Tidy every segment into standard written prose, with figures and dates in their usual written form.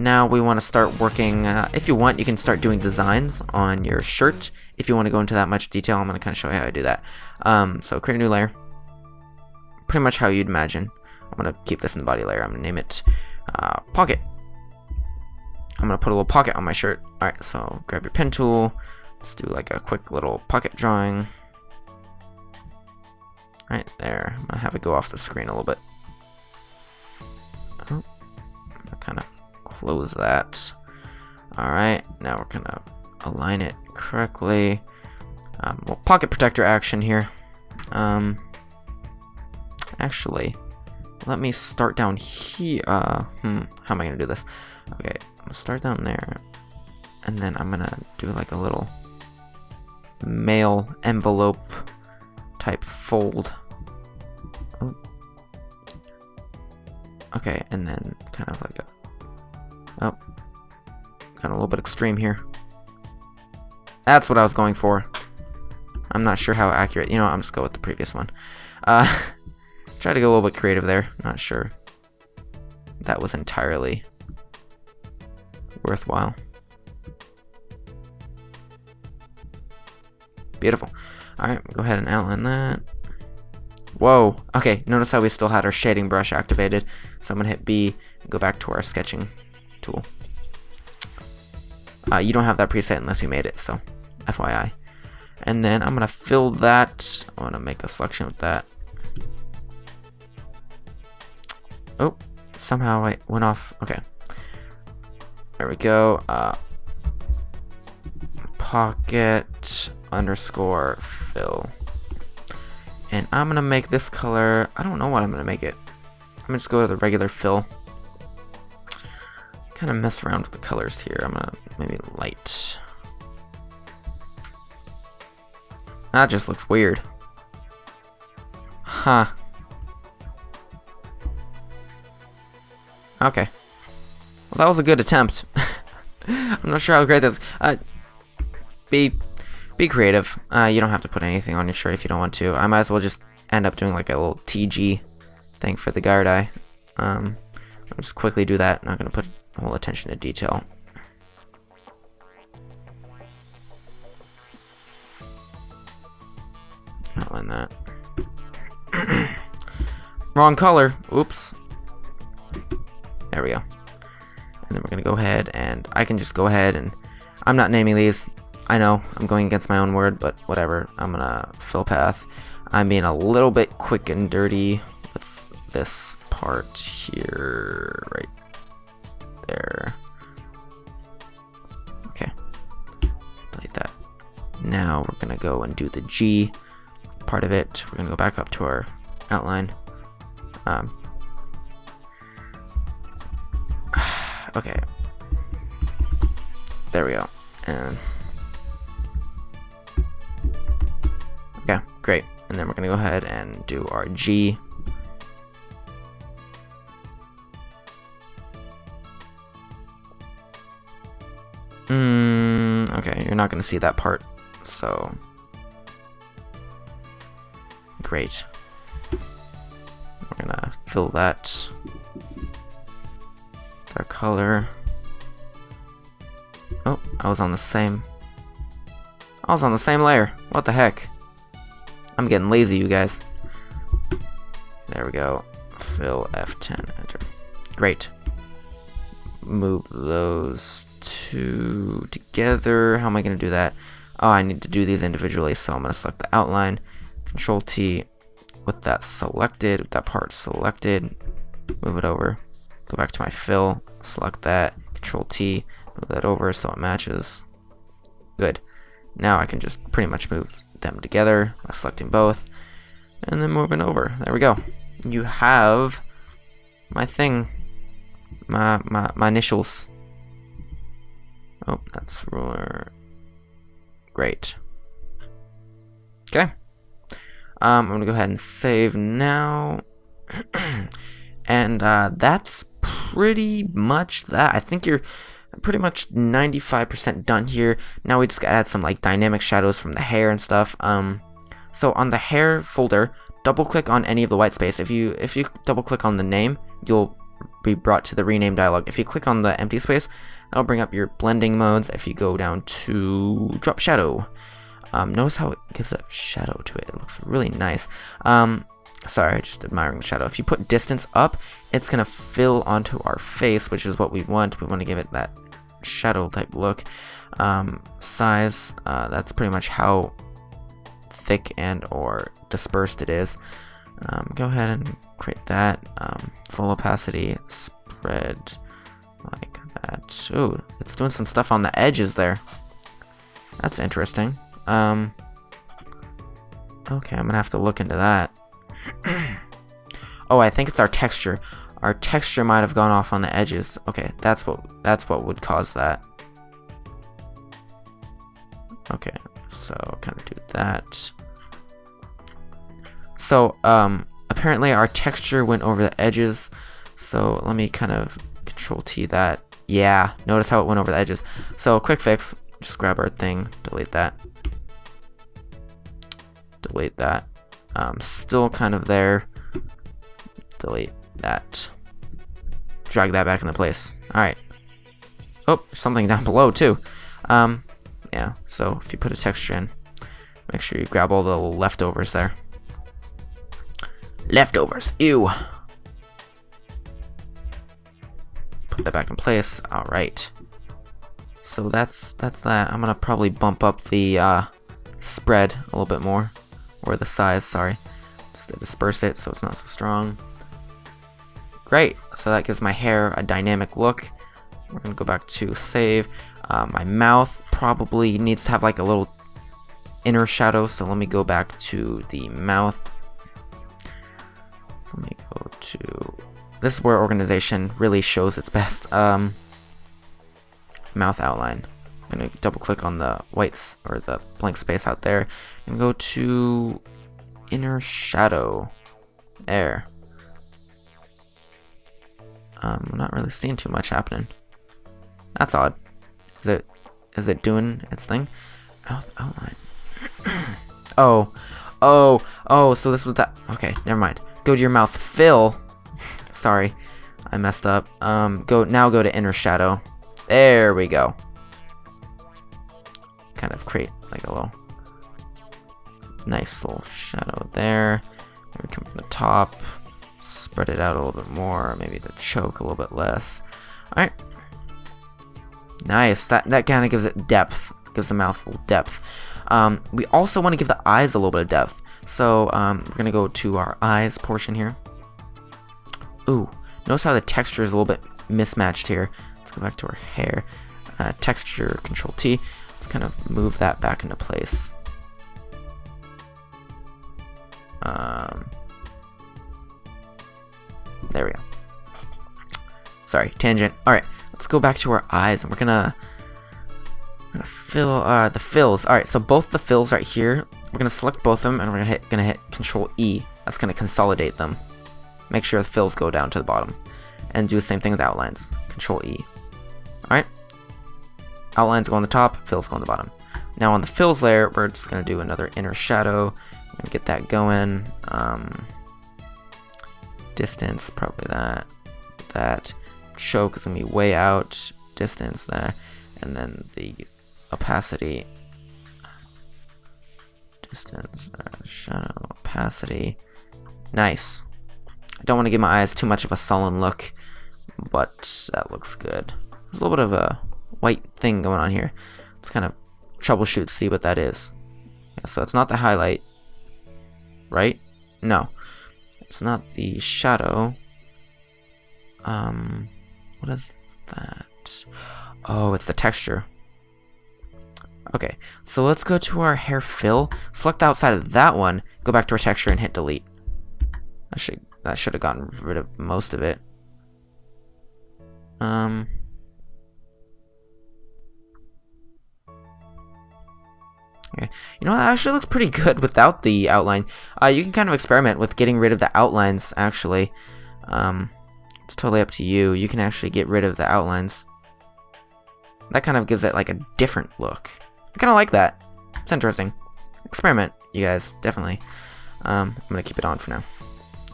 now we want to start working. If you want, you can start doing designs on your shirt. If you want to go into that much detail, I'm going to kind of show you how I do that. So create a new layer. Pretty much how you'd imagine. I'm going to keep this in the body layer. I'm going to name it pocket. I'm going to put a little pocket on my shirt. Alright, so grab your pen tool. Just do like a quick little pocket drawing. Right there. I'm going to have it go off the screen a little bit. Oh, I'm going to kind of close that. Alright, now we're going to align it correctly. Well, pocket protector action here. Actually, let me start down here. How am I going to do this? Okay, I'm going to start down there. And then I'm going to do like a little mail envelope type fold. Oh. Okay, and then kind of like a... Oh. Got a little bit extreme here. That's what I was going for. I'm not sure how accurate. You know what, I'm just go with the previous one. Try to go a little bit creative there. Not sure that was entirely worthwhile. Beautiful. Alright, go ahead and outline that. Whoa. Okay, notice how we still had our shading brush activated. So I'm going to hit B and go back to our sketching tool. You don't have that preset unless you made it, so FYI. And then I'm going to fill that. I want to make a selection with that. Oh, somehow I went off. Okay. There we go. Pocket underscore fill. And I'm going to make this color. I don't know what I'm going to make it. I'm going to just go with the regular fill. Kind of mess around with the colors here. I'm going to maybe light. That just looks weird. Huh. Okay. Well, that was a good attempt. I'm not sure how great this. Be creative. You don't have to put anything on your shirt if you don't want to. I might as well just end up doing like a little TG thing for the guard eye. I'll just quickly do that. Not gonna put whole attention to detail. Outline that. Wrong color. Oops. There we go. And then we're gonna go ahead and I can just go ahead and I'm not naming these. I know I'm going against my own word, but whatever. I'm gonna fill path. I'm being a little bit quick and dirty with this part here, right there. Okay, delete that. Now we're gonna go and do the G part of it. We're gonna go back up to our outline. Okay, there we go. And okay, great. And then we're gonna go ahead and do our G. Okay, you're not gonna see that part, so great. We're gonna fill that color. Oh, I was on the same layer. What the heck? I'm getting lazy, you guys. There we go. Fill F10, enter. Great. Move those two together. How am I going to do that? Oh, I need to do these individually, so I'm going to select the outline. Control T with that selected, with that part selected. Move it over. Go back to my fill. Select that. Control T. Move that over so it matches. Good. Now I can just pretty much move them together by selecting both and then moving over. There we go. You have my thing. My initials. Oh, that's ruler. Great. Okay. I'm gonna go ahead and save now. And that's pretty much that. I think you're pretty much 95% done here. Now we just gotta add some like dynamic shadows from the hair and stuff. So on the hair folder, double click on any of the white space. If you double click on the name, you'll be brought to the rename dialog. If you click on the empty space, that'll bring up your blending modes. If you go down to drop shadow, notice how it gives a shadow to it. It looks really nice. Sorry, just admiring the shadow. If you put distance up, it's gonna fill onto our face, which is what we want. We want to give it that shadow type look. Size, that's pretty much how thick and or dispersed it is. Go ahead and create that. Full opacity, spread like that. Ooh, it's doing some stuff on the edges there. That's interesting. Okay, I'm gonna have to look into that. Oh, I think it's our texture. Our texture might have gone off on the edges. Okay, that's what would cause that. Okay, so kind of do that. So apparently our texture went over the edges. So let me kind of Control T that. Yeah, notice how it went over the edges. So quick fix, just grab our thing, delete that. Delete that. Still kind of there. Delete that. Drag that back into place. Alright. Oh, something down below too. Yeah, so if you put a texture in, make sure you grab all the leftovers there. Leftovers, ew. Put that back in place. Alright. So that's that. I'm gonna probably bump up the spread a little bit more. Or the size, sorry. Just to disperse it so it's not so strong. Great, so that gives my hair a dynamic look. We're gonna go back to save. My mouth probably needs to have like a little inner shadow, so let me go back to the mouth. So let me go to, this is where organization really shows its best. Mouth outline. I'm gonna double click on the whites or the blank space out there and go to inner shadow. There. I'm not really seeing too much happening. That's odd. Is it doing its thing? Mouth outline. Oh, so this was that. Okay, never mind. Go to your mouth fill. Sorry, I messed up. Go to inner shadow. There we go. Kind of create like a little nice little shadow there. Maybe come from the top, spread it out a little bit more, maybe the choke a little bit less. Alright. Nice. That kind of gives it depth. Gives the mouth a little depth. We also want to give the eyes a little bit of depth. So we're gonna go to our eyes portion here. Ooh, notice how the texture is a little bit mismatched here. Let's go back to our hair. Texture, Control T. Let's kind of move that back into place. There we go. Sorry, tangent. Alright, let's go back to our eyes, and we're gonna fill the fills. Alright, so both the fills right here, we're gonna select both of them, and we're gonna hit Control E. That's gonna consolidate them. Make sure the fills go down to the bottom. And do the same thing with outlines. Control E. Alright. Outlines go on the top, fills go on the bottom. Now on the fills layer, we're just gonna do another inner shadow. And get that going. Distance, probably that. Choke is gonna be way out. Distance there. And then the opacity. Distance, shadow, opacity. Nice. I don't want to give my eyes too much of a sullen look, but that looks good. There's a little bit of a white thing going on here. Let's kind of troubleshoot, see what that is. Yeah, so it's not the highlight, right? No, it's not the shadow. What is that? Oh, it's the texture. Okay, so let's go to our hair fill. Select the outside of that one. Go back to our texture and hit delete. That should have gotten rid of most of it. Okay. You know, that actually looks pretty good without the outline. You can kind of experiment with getting rid of the outlines, actually. It's totally up to you. You can actually get rid of the outlines. That kind of gives it like a different look. I kind of like that. It's interesting. Experiment, you guys, definitely. I'm gonna keep it on for now.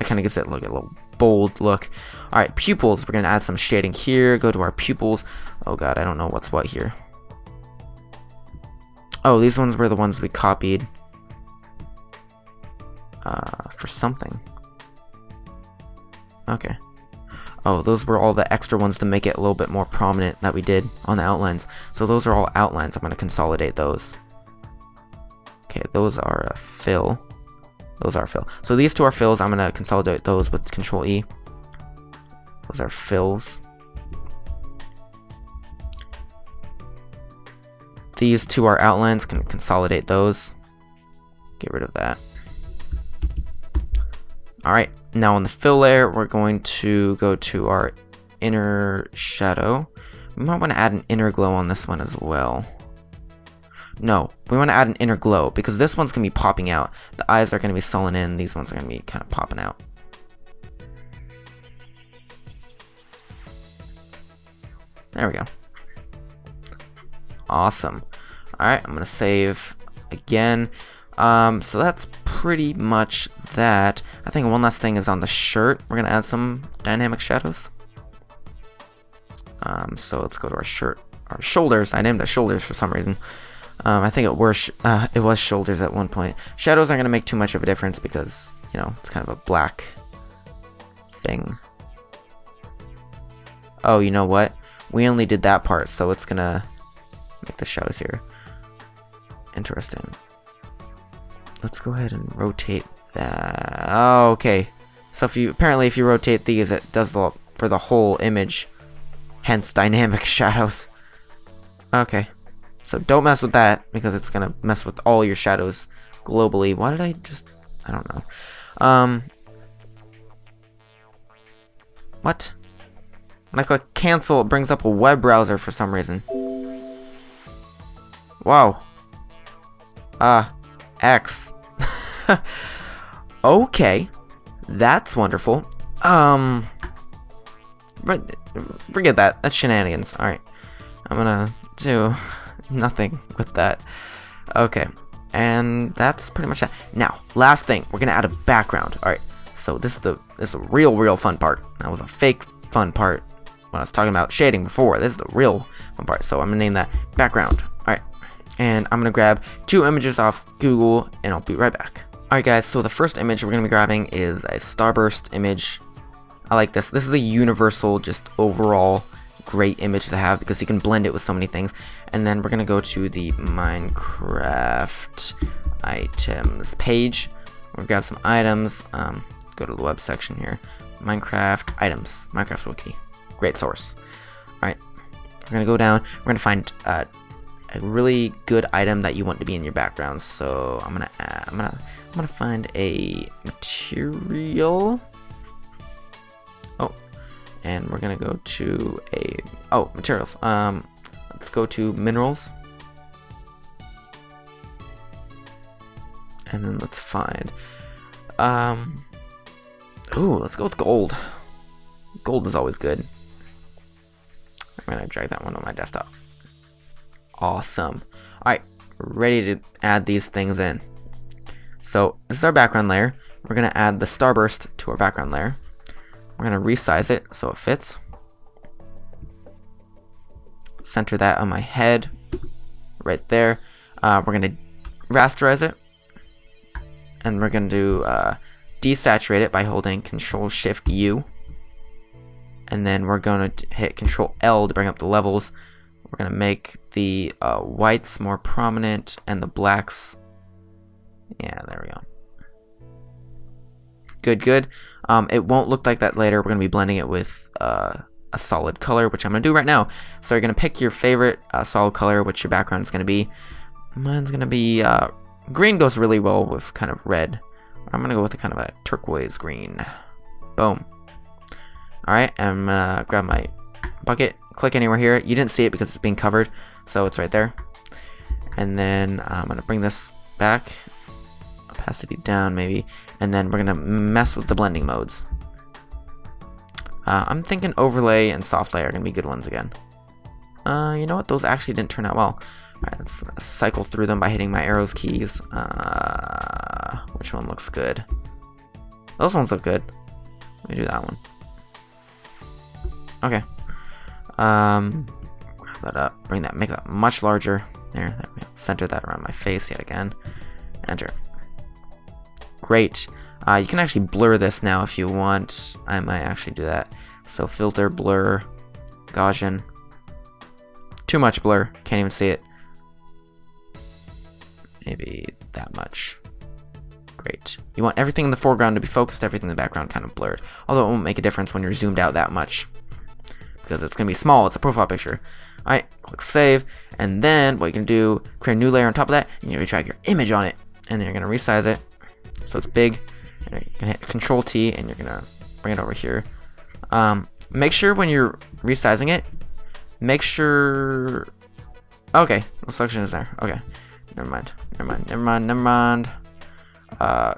It kind of gives it a little bold look. Alright, pupils. We're going to add some shading here. Go to our pupils. Oh god, I don't know what's what here. Oh, these ones were the ones we copied. For something. Okay. Oh, those were all the extra ones to make it a little bit more prominent that we did on the outlines. So those are all outlines. I'm going to consolidate those. Okay, those are a fill. Those are fill. So these two are fills. I'm going to consolidate those with Control E. Those are fills. These two are outlines. Can consolidate those. Get rid of that. Alright, now on the fill layer, we're going to go to our inner shadow. We might want to add an inner glow on this one as well. No, we want to add an inner glow because this one's going to be popping out. The eyes are going to be sullen in. These ones are going to be kind of popping out. There we go. Awesome. Alright, I'm going to save again. So that's pretty much that. I think one last thing is on the shirt. We're going to add some dynamic shadows. So let's go to our shirt. Our shoulders. I named it shoulders for some reason. I think it was shoulders at one point. Shadows aren't going to make too much of a difference because, you know, it's kind of a black thing. Oh, you know what? We only did that part, so it's going to make the shadows here. Interesting. Let's go ahead and rotate that. Oh, okay. So if you rotate these, it does for the whole image. Hence dynamic shadows. Okay. So don't mess with that because it's gonna mess with all your shadows globally. Why did I don't know. What? When I click cancel, it brings up a web browser for some reason. Wow. X. Okay, that's wonderful. Forget that. That's shenanigans. All right, I'm gonna do nothing with that. Okay, and that's pretty much that. Now, last thing, we're gonna add a background. All right, so this is a real fun part. That was a fake fun part when I was talking about shading before. This is the real fun part. So I'm gonna name that background. All right. And I'm going to grab 2 images off Google, and I'll be right back. Alright guys, so the first image we're going to be grabbing is a starburst image. I like this. This is a universal, just overall great image to have because you can blend it with so many things. And then we're going to go to the Minecraft items page. We'll grab some items. Go to the web section here. Minecraft items. Minecraft Wiki. Great source. Alright, we're going to go down. We're going to find a really good item that you want to be in your background. So I'm gonna find a material. Oh, and we're gonna go to materials. Let's go to minerals, and then let's find. Let's go with gold. Gold is always good. I'm gonna drag that one on my desktop. Awesome. Alright, ready to add these things in. So this is our background layer. We're going to add the starburst to our background layer. We're going to resize it so it fits. Center that on my head right there. We're going to rasterize it. And we're going to do desaturate it by holding Control-Shift-U. And then we're going to hit Control-L to bring up the levels. We're going to make the whites more prominent and the blacks. Yeah, there we go. Good. It won't look like that later. We're going to be blending it with a solid color, which I'm going to do right now. So you're going to pick your favorite solid color, which your background is going to be. Mine's going to be green. Goes really well with kind of red. I'm going to go with a kind of a turquoise green. Boom. Alright, I'm going to grab my bucket. Click anywhere here. You didn't see it because it's being covered, so it's right there. And then I'm going to bring this back. Opacity down maybe. And then we're going to mess with the blending modes. I'm thinking overlay and soft layer are going to be good ones again. You know what? Those actually didn't turn out well. Alright, let's cycle through them by hitting my arrows keys. Which one looks good? Those ones look good. Let me do that one. Okay. Grab that up. Bring that. Make that much larger. There we go. Center that around my face yet again. Enter. Great. You can actually blur this now if you want. I might actually do that. So filter, blur, Gaussian. Too much blur. Can't even see it. Maybe that much. Great. You want everything in the foreground to be focused, everything in the background kind of blurred. Although it won't make a difference when you're zoomed out that much, because it's going to be small. It's a profile picture. Alright, click save. And then what you can do, create a new layer on top of that, and you're going to drag your image on it. And then you're going to resize it so it's big. And you're going to hit Control T, and you're going to bring it over here. Make sure when you're resizing it, make sure... Okay, the selection is there. Okay, never mind.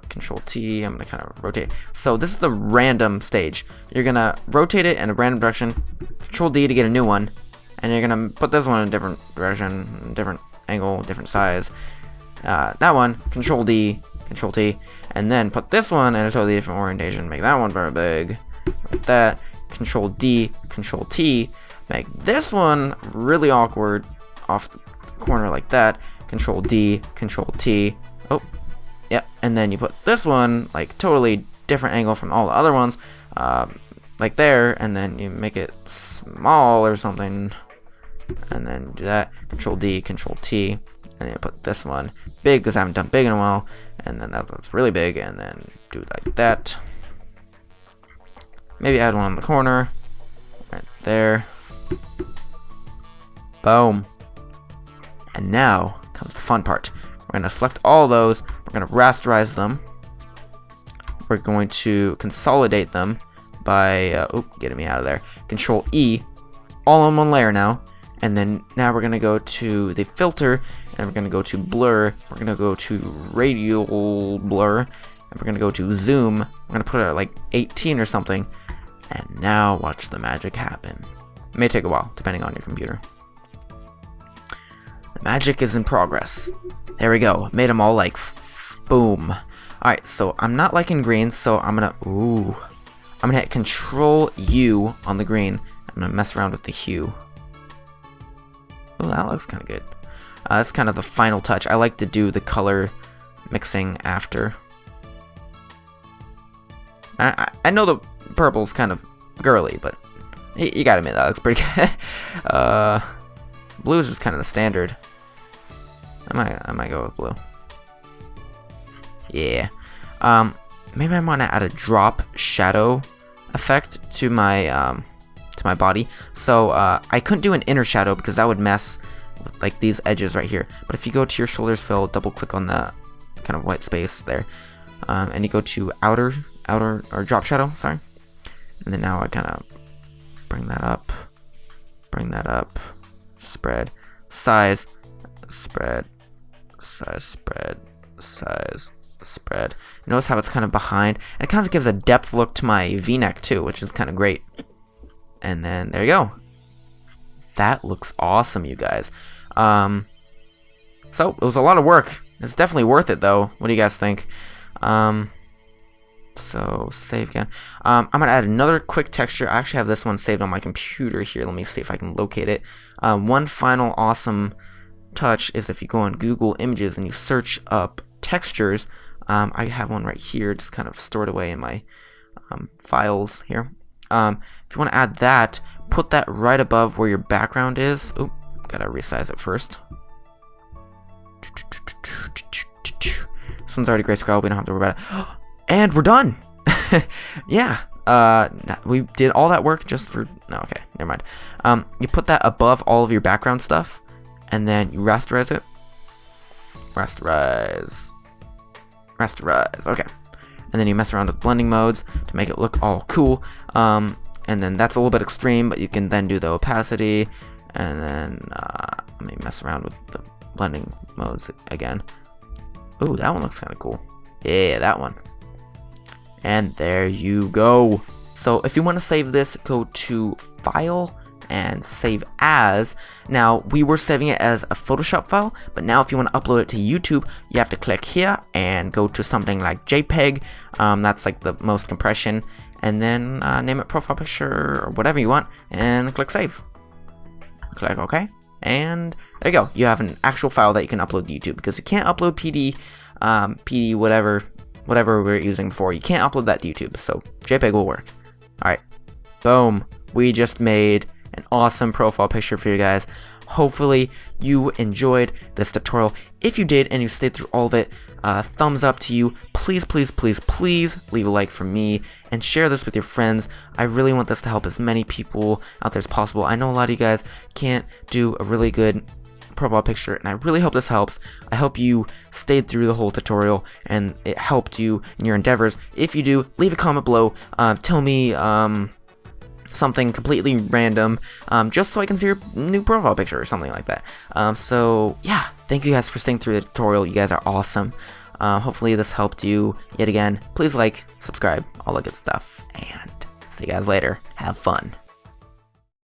Control T, I'm gonna kind of rotate. So this is the random stage. You're gonna rotate it in a random direction, Control D to get a new one, and you're gonna put this one in a different direction, different angle, different size. That one, Control D, Control T, and then put this one in a totally different orientation. Make that one very big, like that. Control D, Control T, make this one really awkward off the corner like that. Control D, Control T. Oh. Yep, and then you put this one like totally different angle from all the other ones, like there, and then you make it small or something, and then do that. Control D, Control T, and then you put this one big because I haven't done big in a while, and then that one's really big, and then do like that. Maybe add one on the corner, right there. Boom. And now comes the fun part. We're going to select all those. We're going to rasterize them. We're going to consolidate them by, getting me out of there. Control E, all in one layer now. And then now we're going to go to the filter, and we're going to go to blur. We're going to go to radial blur, and we're going to go to zoom. We're going to put it at like 18 or something. And now watch the magic happen. It may take a while, depending on your computer. The magic is in progress. There we go. Made them all like boom. Alright, so I'm not liking green, so I'm gonna hit Control U on the green. I'm gonna mess around with the hue. Oh, that looks kind of good. That's kind of the final touch. I like to do the color mixing after. I know the purple's kind of girly, but you gotta admit that looks pretty good. Blue is just kind of the standard. I might go with blue. Yeah. Maybe I want to add a drop shadow effect to my body. So I couldn't do an inner shadow because that would mess with like these edges right here. But if you go to your shoulders fill, double click on the kind of white space there, and you go to outer or drop shadow, sorry. And then now I kind of bring that up, spread, size, spread, size, spread, size, spread. Notice how it's kind of behind, and it kind of gives a depth look to my v-neck too, which is kind of great. And then there you go. That looks awesome, you guys. So it was a lot of work. It's definitely worth it though. What do you guys think? So save again. I'm gonna add another quick texture. I actually have this one saved on my computer here. Let me see if I can locate it. One final awesome touch is if you go on Google Images and you search up textures. I have one right here, just kind of stored away in my files here. If you want to add that, put that right above where your background is. Oop, gotta resize it first. This one's already grayscale. We don't have to worry about it. And we're done. Yeah. We did all that work just for... No, okay. Never mind. You put that above all of your background stuff, and then you rasterize it. Rasterize. Okay. And then you mess around with blending modes to make it look all cool. And then that's a little bit extreme, but you can then do the opacity, and then let me mess around with the blending modes again. Ooh, that one looks kind of cool. Yeah, that one. And there you go. So if you want to save this, go to File and Save As. Now, we were saving it as a Photoshop file, but now if you want to upload it to YouTube, you have to click here and go to something like JPEG. That's like the most compression. and then name it profile picture or whatever you want, and click save. Click OK, and there you go. You have an actual file that you can upload to YouTube, because you can't upload PD, whatever we were using before. You can't upload that to YouTube, so JPEG will work. Alright, boom. We just made an awesome profile picture for you guys. Hopefully you enjoyed this tutorial. If you did and you stayed through all of it, thumbs up to you. Please, please, please, please leave a like for me and share this with your friends. I really want this to help as many people out there as possible. I know a lot of you guys can't do a really good profile picture, and I really hope this helps. I hope you stayed through the whole tutorial and it helped you in your endeavors. If you do, leave a comment below. Tell me something completely random, just so I can see your new profile picture or something like that. So yeah, thank you guys for staying through the tutorial. You guys are awesome. Hopefully this helped you yet again. Please like, subscribe, all that good stuff, and see you guys later. Have fun.